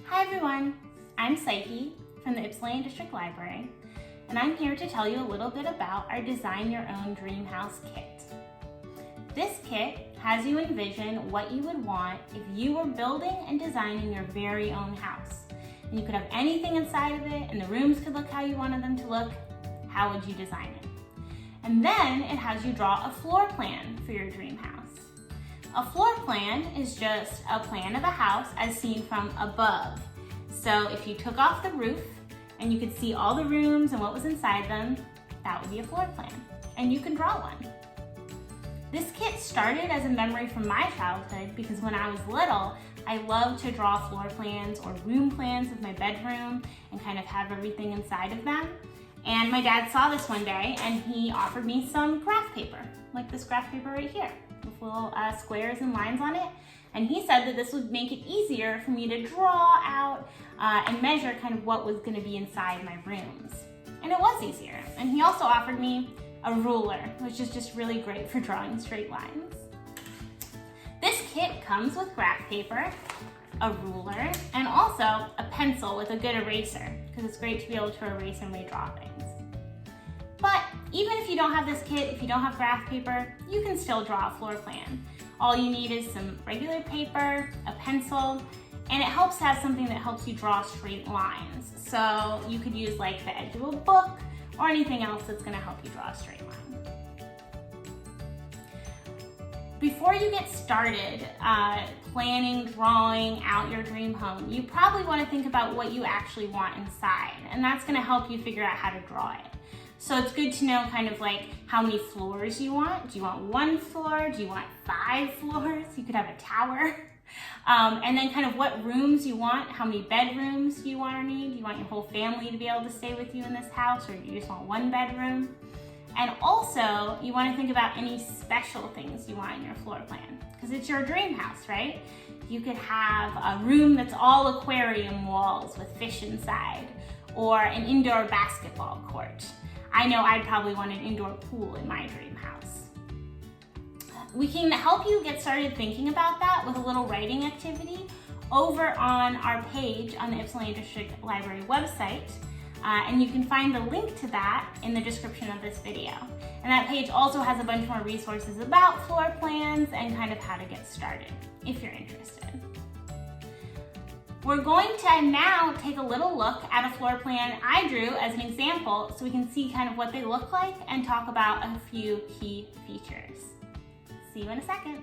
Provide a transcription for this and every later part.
Hi everyone, I'm Psyche from the Ypsilanti District Library, and I'm here to tell you a little bit about our Design Your Own Dream House kit. This kit has you envision what you would want if you were building and designing your very own house. And you could have anything inside of it, and the rooms could look how you wanted them to look. How would you design it? And then it has you draw a floor plan for your dream house. A floor plan is just a plan of a house as seen from above. So if you took off the roof and you could see all the rooms and what was inside them, that would be a floor plan. And you can draw one. This kit started as a memory from my childhood because when I was little, I loved to draw floor plans or room plans of my bedroom and kind of have everything inside of them. And my dad saw this one day and he offered me some graph paper, like this graph paper right here, with little squares and lines on it. And he said that this would make it easier for me to draw out and measure kind of what was gonna be inside my rooms. And it was easier. And he also offered me a ruler, which is just really great for drawing straight lines. This kit comes with graph paper, a ruler, and also a pencil with a good eraser, because it's great to be able to erase and redraw things. But even if you don't have this kit, if you don't have graph paper, you can still draw a floor plan. All you need is some regular paper, a pencil, and it helps to have something that helps you draw straight lines. So you could use like the edge of a book or anything else that's gonna help you draw a straight line. Before you get started planning, drawing out your dream home, you probably wanna think about what you actually want inside, and that's gonna help you figure out how to draw it. So it's good to know kind of like how many floors you want. Do you want 1 floor? Do you want 5 floors? You could have a tower. And then kind of what rooms you want, how many bedrooms you want or need. Do you want your whole family to be able to stay with you in this house, or you just want 1 bedroom? And also, you want to think about any special things you want in your floor plan, because it's your dream house, right? You could have a room that's all aquarium walls with fish inside, or an indoor basketball court. I know I'd probably want an indoor pool in my dream house. We can help you get started thinking about that with a little writing activity over on our page on the Ypsilanti District Library website. And you can find the link to that in the description of this video. And that page also has a bunch more resources about floor plans and kind of how to get started, if you're interested. We're going to now take a little look at a floor plan I drew as an example so we can see kind of what they look like and talk about a few key features. See you in a second.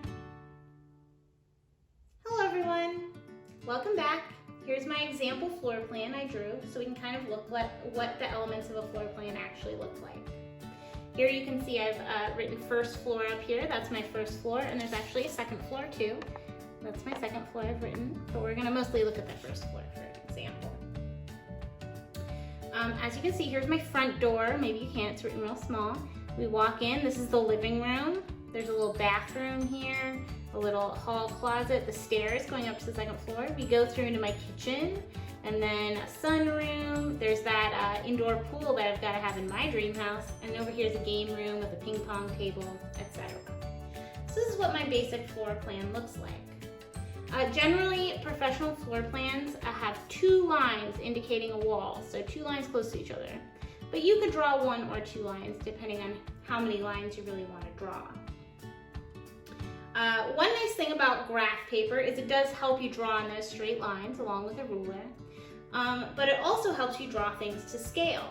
Hello everyone, welcome back. Here's my example floor plan I drew so we can kind of look at what the elements of a floor plan actually look like. Here you can see I've written first floor up here. That's my first floor, and there's actually a second floor too. That's my second floor I've written, but we're gonna mostly look at the first floor for example. As you can see, here's my front door. Maybe you can't, it's written real small. We walk in, this is the living room. There's a little bathroom here, a little hall closet, the stairs going up to the second floor. We go through into my kitchen, and then a sunroom. There's that indoor pool that I've gotta have in my dream house. And over here's a game room with a ping pong table, etc. So this is what my basic floor plan looks like. Generally, professional floor plans have 2 lines indicating a wall, so 2 lines close to each other. But you could draw 1 or 2 lines depending on how many lines you really want to draw. One nice thing about graph paper is it does help you draw on those straight lines along with a ruler, but it also helps you draw things to scale.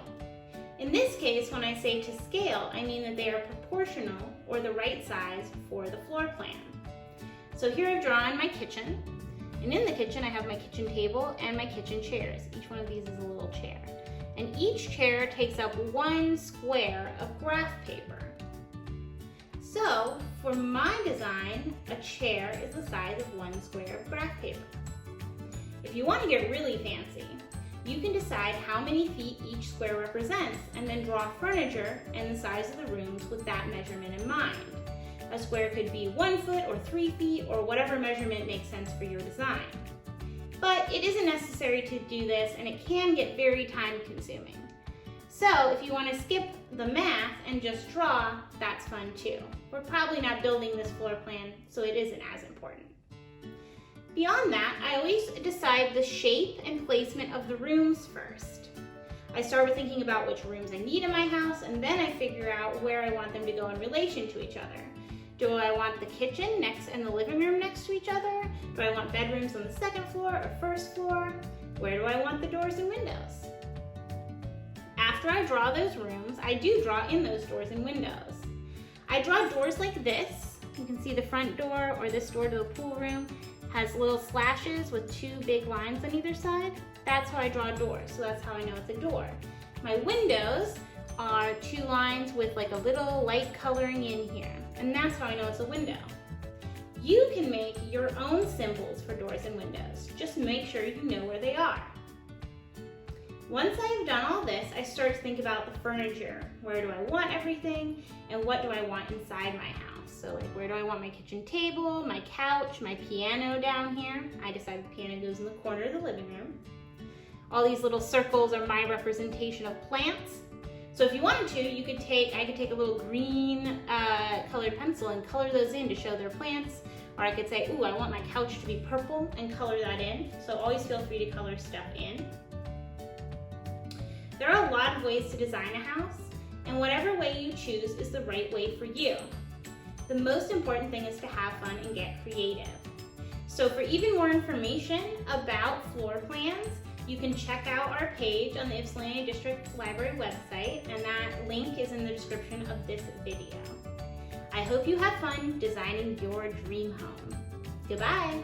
In this case, when I say to scale, I mean that they are proportional or the right size for the floor plan. So here I've drawn my kitchen, and in the kitchen I have my kitchen table and my kitchen chairs. Each one of these is a little chair. And each chair takes up 1 square of graph paper. So for my design, a chair is the size of 1 square of graph paper. If you want to get really fancy, you can decide how many feet each square represents and then draw furniture and the size of the rooms with that measurement in mind. A square could be 1 foot or 3 feet or whatever measurement makes sense for your design. But it isn't necessary to do this, and it can get very time consuming. So if you want to skip the math and just draw, that's fun too. We're probably not building this floor plan, so it isn't as important. Beyond that, I always decide the shape placement of the rooms first. I start with thinking about which rooms I need in my house, and then I figure out where I want them to go in relation to each other. Do I want the kitchen next and the living room next to each other? Do I want bedrooms on the second floor or first floor? Where do I want the doors and windows? After I draw those rooms, I do draw in those doors and windows. I draw doors like this. You can see the front door, or this door to the pool room, has little slashes with two big lines on either side. That's how I draw doors, so that's how I know it's a door. My windows are two lines with like a little light coloring in here, and that's how I know it's a window. You can make your own symbols for doors and windows. Just make sure you know where they are. Once I have done all this, I start to think about the furniture. Where do I want everything, and what do I want inside my house? So like, where do I want my kitchen table, my couch, my piano down here? I decided the piano goes in the corner of the living room. All these little circles are my representation of plants. So if you wanted to, I could take a little green colored pencil and color those in to show their plants. Or I could say, ooh, I want my couch to be purple, and color that in. So always feel free to color stuff in. There are a lot of ways to design a house, and whatever way you choose is the right way for you. The most important thing is to have fun and get creative. So for even more information about floor plans, you can check out our page on the Ypsilanti District Library website, and that link is in the description of this video. I hope you have fun designing your dream home. Goodbye!